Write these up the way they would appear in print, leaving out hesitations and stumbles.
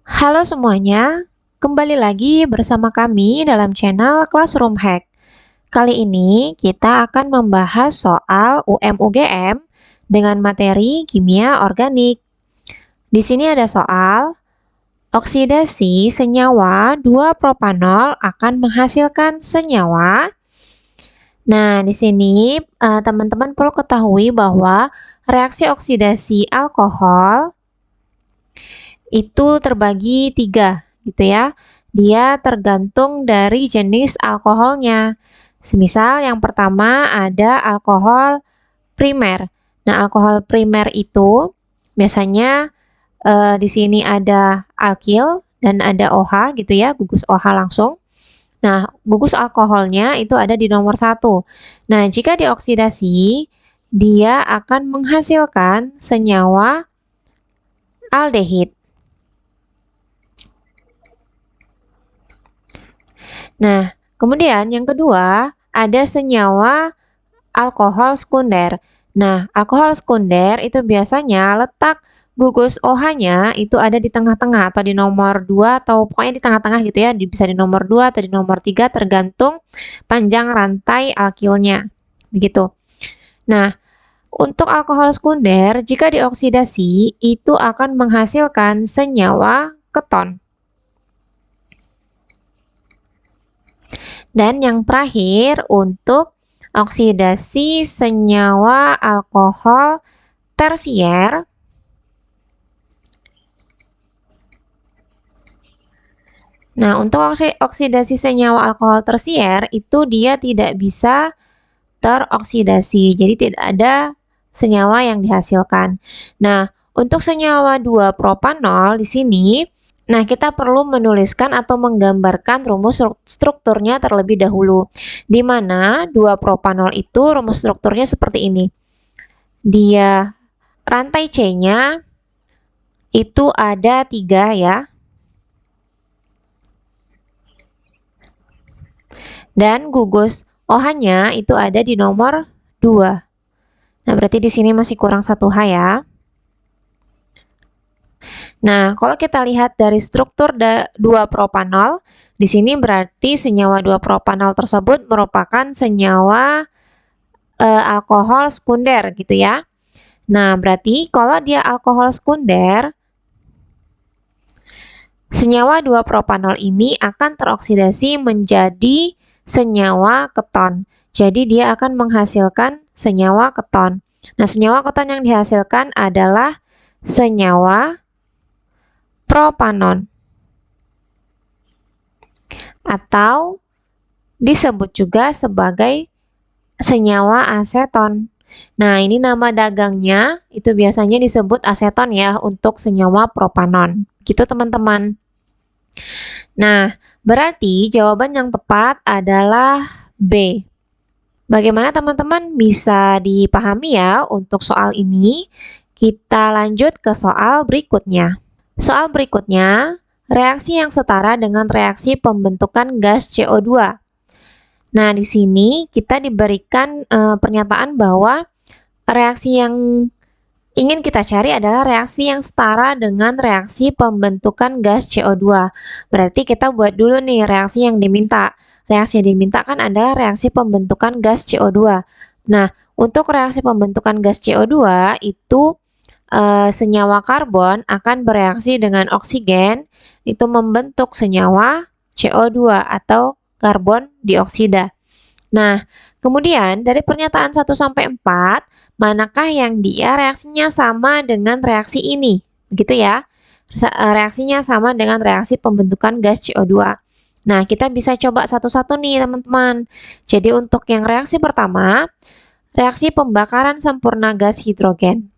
Halo semuanya, kembali lagi bersama kami dalam channel Classroom Hack. Kali ini kita akan membahas soal UM-UGM dengan materi kimia organik. Di sini ada soal, oksidasi senyawa 2-propanol akan menghasilkan senyawa. Nah, di sini teman-teman perlu ketahui bahwa reaksi oksidasi alkohol itu terbagi 3, gitu ya. Dia tergantung dari jenis alkoholnya. Semisal yang pertama ada alkohol primer. Nah, alkohol primer itu biasanya di sini ada alkil dan ada OH gitu ya, gugus OH langsung. Nah, gugus alkoholnya itu ada di nomor 1. Nah, jika dioksidasi, dia akan menghasilkan senyawa aldehid. Nah, kemudian yang kedua, ada senyawa alkohol sekunder. Nah, alkohol sekunder itu biasanya letak gugus OH-nya itu ada di tengah-tengah atau di nomor 2 atau pokoknya di tengah-tengah gitu ya, bisa di nomor 2 atau di nomor 3 tergantung panjang rantai alkilnya. Begitu. Nah, untuk alkohol sekunder jika dioksidasi itu akan menghasilkan senyawa keton. Dan yang terakhir, untuk oksidasi senyawa alkohol tersier, nah, untuk oksidasi senyawa alkohol tersier itu dia tidak bisa teroksidasi, jadi tidak ada senyawa yang dihasilkan. Nah, untuk senyawa 2-propanol di sini, nah, kita perlu menuliskan atau menggambarkan rumus strukturnya terlebih dahulu. Di mana 2-propanol itu rumus strukturnya seperti ini. Dia rantai C-nya itu ada 3 ya. Dan gugus OH-nya itu ada di nomor 2. Nah, berarti di sini masih kurang 1H ya. Nah, kalau kita lihat dari struktur 2-propanol, di sini berarti senyawa 2-propanol tersebut merupakan senyawa alkohol sekunder gitu ya. Nah, berarti kalau dia alkohol sekunder, senyawa 2-propanol ini akan teroksidasi menjadi senyawa keton. Jadi dia akan menghasilkan senyawa keton. Nah, senyawa keton yang dihasilkan adalah senyawa propanon atau disebut juga sebagai senyawa aseton. Nah, ini nama dagangnya itu biasanya disebut aseton ya untuk senyawa propanon. Gitu teman-teman. Nah, berarti jawaban yang tepat adalah B. Bagaimana teman-teman bisa dipahami ya untuk soal ini? Kita lanjut ke soal berikutnya. Soal berikutnya, reaksi yang setara dengan reaksi pembentukan gas CO2. Nah, di sini kita diberikan pernyataan bahwa reaksi yang ingin kita cari adalah reaksi yang setara dengan reaksi pembentukan gas CO2. Berarti kita buat dulu nih reaksi yang diminta. Reaksi yang diminta kan adalah reaksi pembentukan gas CO2. Nah, untuk reaksi pembentukan gas CO2 itu senyawa karbon akan bereaksi dengan oksigen itu membentuk senyawa CO2 atau karbon dioksida. Nah, kemudian dari pernyataan 1-4, manakah yang dia reaksinya sama dengan reaksi ini? Begitu ya. Reaksinya sama dengan reaksi pembentukan gas CO2. Nah, kita bisa coba satu-satu nih, teman-teman. Jadi untuk yang reaksi pertama, reaksi pembakaran sempurna gas hidrogen.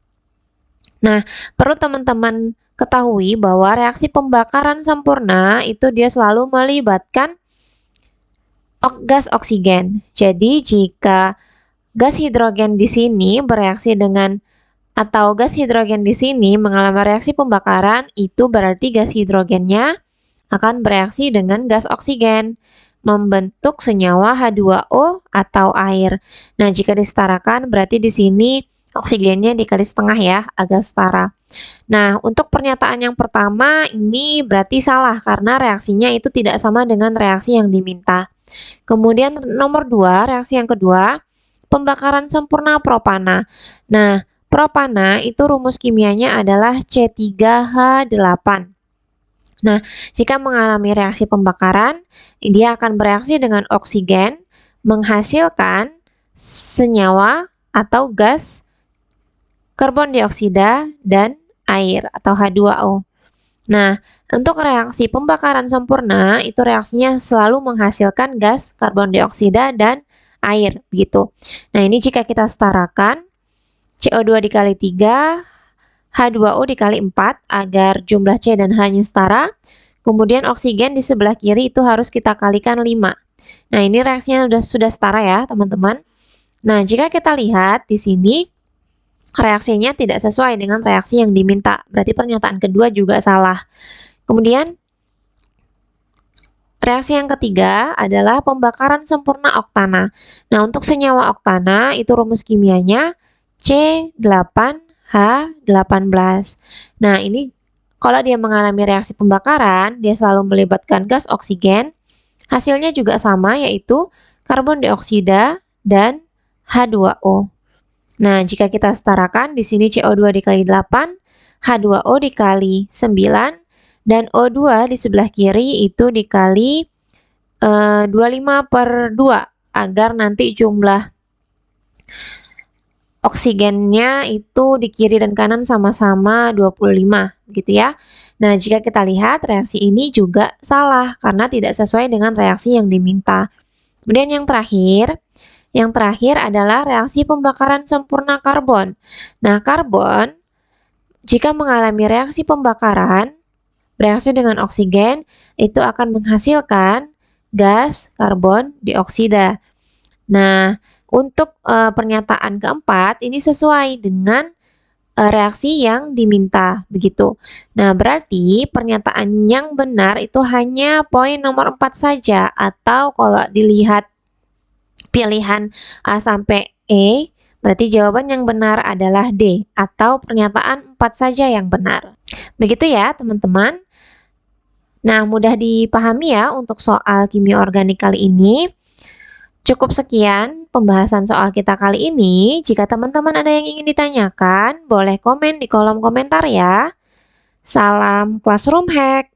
Nah, perlu teman-teman ketahui bahwa reaksi pembakaran sempurna itu dia selalu melibatkan gas oksigen. Jadi, jika gas hidrogen di sini bereaksi dengan atau gas hidrogen di sini mengalami reaksi pembakaran, itu berarti gas hidrogennya akan bereaksi dengan gas oksigen, membentuk senyawa H2O atau air. Nah, jika disetarakan berarti di sini oksigennya dikali setengah ya, agar setara. Nah, untuk pernyataan yang pertama ini berarti salah karena reaksinya itu tidak sama dengan reaksi yang diminta. Kemudian nomor 2, reaksi yang kedua, pembakaran sempurna propana. Nah, propana itu rumus kimianya adalah C3H8. Nah, jika mengalami reaksi pembakaran, dia akan bereaksi dengan oksigen, menghasilkan senyawa atau gas karbon dioksida dan air atau H2O. Nah, untuk reaksi pembakaran sempurna, itu reaksinya selalu menghasilkan gas karbon dioksida dan air, begitu. Nah, ini jika kita setarakan, CO2 dikali 3, H2O dikali 4, agar jumlah C dan H-nya setara. Kemudian oksigen di sebelah kiri itu harus kita kalikan 5. Nah, ini reaksinya sudah setara ya, teman-teman. Nah, jika kita lihat di sini, reaksinya tidak sesuai dengan reaksi yang diminta. Berarti pernyataan kedua juga salah. Kemudian, reaksi yang ketiga adalah pembakaran sempurna oktana. Nah, untuk senyawa oktana itu rumus kimianya C8H18. Nah, ini kalau dia mengalami reaksi pembakaran, dia selalu melibatkan gas oksigen. Hasilnya juga sama, yaitu karbon dioksida dan H2O. Nah, jika kita setarakan, di sini CO2 dikali 8, H2O dikali 9, dan O2 di sebelah kiri itu dikali 25/2, agar nanti jumlah oksigennya itu di kiri dan kanan sama-sama 25, gitu ya. Nah, jika kita lihat, reaksi ini juga salah, karena tidak sesuai dengan reaksi yang diminta. Kemudian yang terakhir adalah reaksi pembakaran sempurna karbon. Nah, karbon jika mengalami reaksi pembakaran, bereaksi dengan oksigen, itu akan menghasilkan gas karbon dioksida. Nah, untuk pernyataan keempat, ini sesuai dengan reaksi yang diminta, begitu. Nah, berarti pernyataan yang benar itu hanya poin nomor 4 saja, atau kalau dilihat pilihan A sampai E, berarti jawaban yang benar adalah D, atau pernyataan 4 saja yang benar. Begitu ya, teman-teman. Nah, mudah dipahami ya untuk soal kimia organik kali ini. Cukup sekian pembahasan soal kita kali ini. Jika teman-teman ada yang ingin ditanyakan, boleh komen di kolom komentar ya. Salam Classroom Hack!